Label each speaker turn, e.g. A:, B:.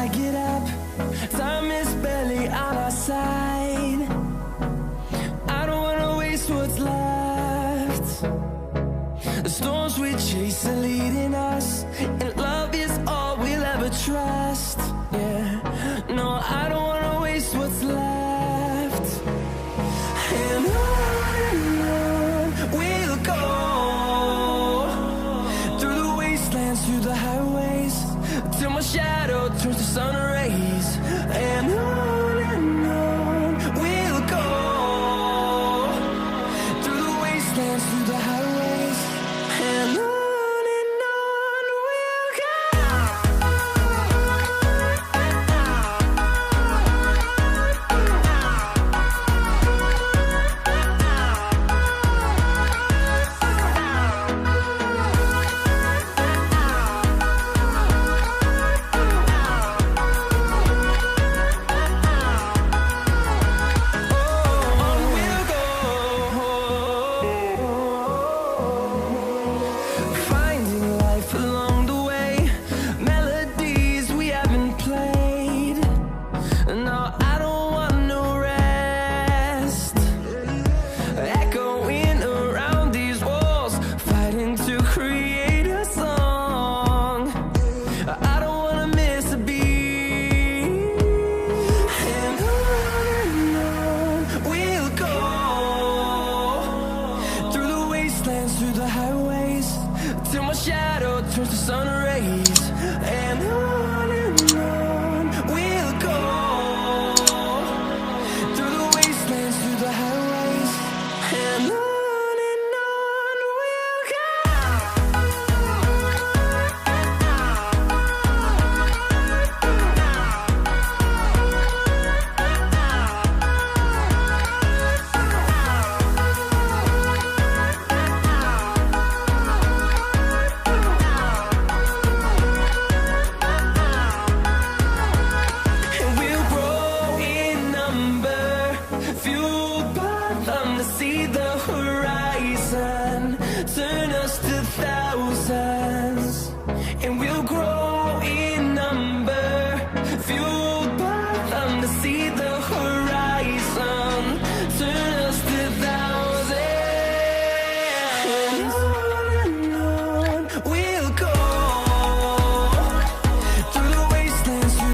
A: I get up, time is barely on our side. I don't wanna waste what's left. The storms we chase are leading us, and love is all we'll ever trust. Yeah, no, I don't wanna waste what's left. And on we'll go, through the wastelands, through the highways, till my shadow turns to sun rays. And on we'll go, through the wastelands, through the highways, and on we'll go. Finding life along the way, melodies we haven't played. No, I don't want no rest. Echoing around these walls, fighting to create a song. I don't wanna miss a beat. And on we'll go, through the wastelands, through the highways, till my shadow turns to sun rays. And on